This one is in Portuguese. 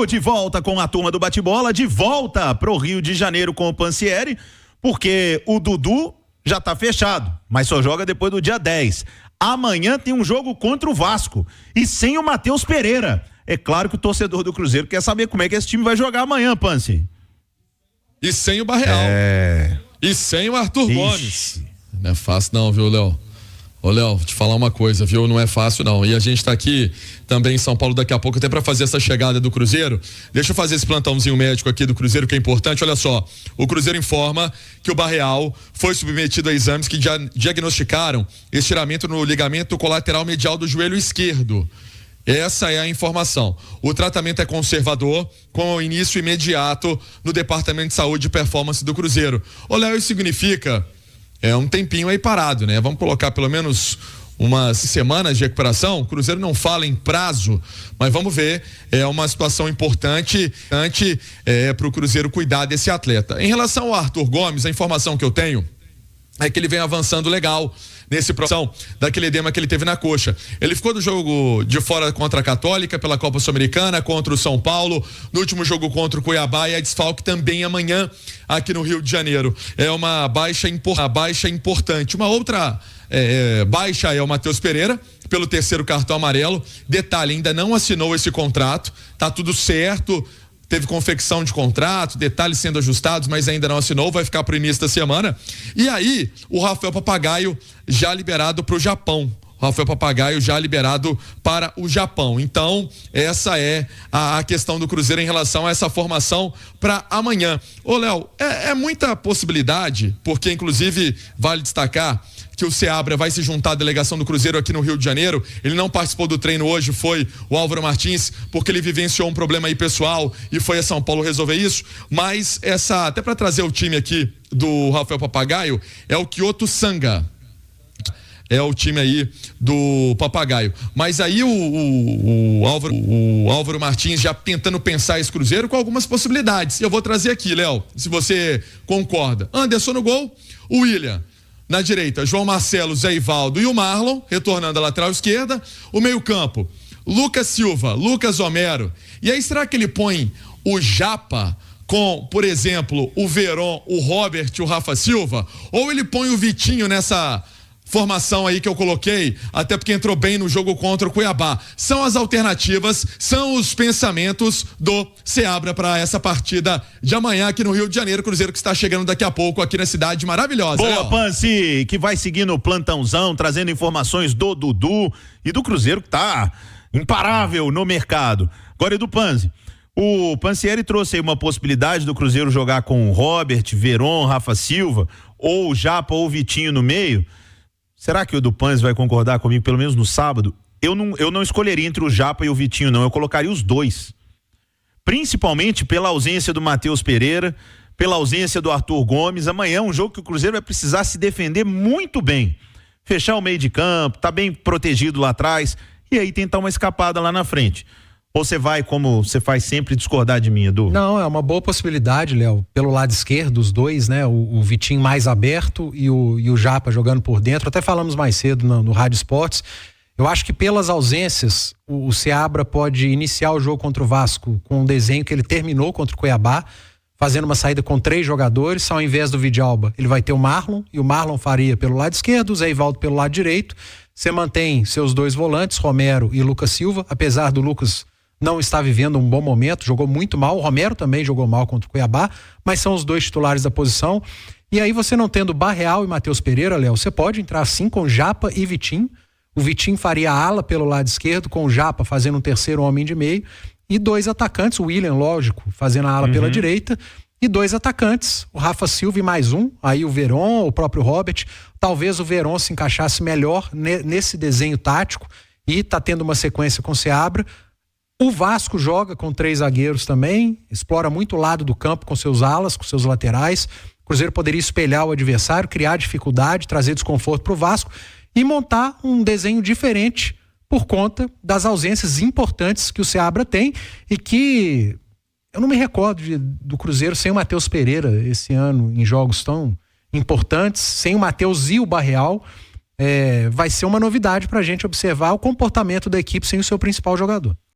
De volta com a turma do bate-bola, de volta pro Rio de Janeiro com o Pansieri, porque o Dudu já tá fechado, mas só joga depois do dia 10. Amanhã tem um jogo contra o Vasco e sem o Matheus Pereira. É claro que o torcedor do Cruzeiro quer saber como é que esse time vai jogar amanhã, Pansi. E sem o Barreal. E sem o Arthur Gomes. Não é fácil não, viu, Léo? Ô, Léo, vou te falar uma coisa, viu? Não é fácil, não. E a gente tá aqui também em São Paulo daqui a pouco até para fazer essa chegada do Cruzeiro. Deixa eu fazer esse plantãozinho médico aqui do Cruzeiro, que é importante. Olha só, o Cruzeiro informa que o Barreal foi submetido a exames que já diagnosticaram estiramento no ligamento colateral medial do joelho esquerdo. Essa é a informação. O tratamento é conservador, com o início imediato no Departamento de Saúde e Performance do Cruzeiro. Ô, Léo, isso significa um tempinho aí parado, né? Vamos colocar pelo menos umas semanas de recuperação. O Cruzeiro não fala em prazo, mas vamos ver, é uma situação importante para o Cruzeiro cuidar desse atleta. Em relação ao Arthur Gomes, a informação que eu tenho é que ele vem avançando legal nesse processo daquele edema que ele teve na coxa. Ele ficou do jogo de fora contra a Católica pela Copa Sul-Americana, contra o São Paulo, no último jogo contra o Cuiabá, e a desfalque também amanhã aqui no Rio de Janeiro. É uma baixa importante. Uma outra baixa é o Matheus Pereira, pelo terceiro cartão amarelo. Detalhe, ainda não assinou esse contrato, tá tudo certo. Teve confecção de contrato, detalhes sendo ajustados, mas ainda não assinou, vai ficar pro início da semana. E aí, o Rafael Papagaio já liberado pro Japão. Rafael Papagaio já liberado para o Japão. Então, essa é a questão do Cruzeiro em relação a essa formação para amanhã. Ô, Léo, é muita possibilidade, porque inclusive vale destacar que o Seabra vai se juntar à delegação do Cruzeiro aqui no Rio de Janeiro. Ele não participou do treino hoje, foi o Álvaro Martins, porque ele vivenciou um problema aí pessoal e foi a São Paulo resolver isso. Mas até para trazer o time aqui do Rafael Papagaio, é o Kyoto Sanga. É o time aí do Papagaio. Mas aí o Álvaro Martins já tentando pensar esse Cruzeiro com algumas possibilidades. Eu vou trazer aqui, Léo, se você concorda. Anderson no gol, o William. Na direita, João Marcelo, Zé Ivaldo e o Marlon, retornando à lateral esquerda. O meio-campo, Lucas Silva, Lucas Homero. E aí, será que ele põe o Japa com, por exemplo, o Veron, o Robert e o Rafa Silva? Ou ele põe o Vitinho nessa formação aí que eu coloquei, até porque entrou bem no jogo contra o Cuiabá? São as alternativas, são os pensamentos do Seabra para essa partida de amanhã aqui no Rio de Janeiro. Cruzeiro que está chegando daqui a pouco aqui na cidade maravilhosa. Boa, Pansi, que vai seguindo o plantãozão, trazendo informações do Dudu e do Cruzeiro que tá imparável no mercado. Agora, Edu Pansi, o Pansieri trouxe aí uma possibilidade do Cruzeiro jogar com o Robert, Veron, Rafa Silva, ou o Japa ou o Vitinho no meio. Será que o Edu Pansi vai concordar comigo, pelo menos no sábado? Eu não escolheria entre o Japa e o Vitinho, não. Eu colocaria os dois. Principalmente pela ausência do Matheus Pereira, pela ausência do Arthur Gomes. Amanhã é um jogo que o Cruzeiro vai precisar se defender muito bem. Fechar o meio de campo, tá bem protegido lá atrás, e aí tentar uma escapada lá na frente. Ou você vai, como você faz sempre, discordar de mim, Edu? Não, é uma boa possibilidade, Léo. Pelo lado esquerdo, os dois, né? O Vitinho mais aberto e o Japa jogando por dentro. Até falamos mais cedo no Rádio Esportes. Eu acho que pelas ausências, o Seabra pode iniciar o jogo contra o Vasco com um desenho que ele terminou contra o Cuiabá, fazendo uma saída com 3 jogadores. Ao invés do Vidalba, ele vai ter o Marlon, e o Marlon faria pelo lado esquerdo, o Zé Ivaldo pelo lado direito. Você mantém seus 2 volantes, Romero e Lucas Silva, apesar do Lucas não está vivendo um bom momento, jogou muito mal. O Romero também jogou mal contra o Cuiabá, mas são os 2 titulares da posição. E aí, você não tendo Barreal e Matheus Pereira, Léo, você pode entrar assim com Japa e Vitinho. O Vitinho faria a ala pelo lado esquerdo, com o Japa fazendo um terceiro homem de meio, e 2 atacantes, o William, lógico, fazendo a ala pela direita, e 2 atacantes, o Rafa Silva e mais um, aí o Veron, o próprio Robert. Talvez o Veron se encaixasse melhor nesse desenho tático, e tá tendo uma sequência com o Seabra. O Vasco joga com 3 zagueiros também, explora muito o lado do campo com seus alas, com seus laterais. O Cruzeiro poderia espelhar o adversário, criar dificuldade, trazer desconforto para o Vasco e montar um desenho diferente por conta das ausências importantes que o Seabra tem, e que eu não me recordo do Cruzeiro sem o Matheus Pereira esse ano em jogos tão importantes, sem o Matheus e o Barreal. Vai ser uma novidade para a gente observar o comportamento da equipe sem o seu principal jogador.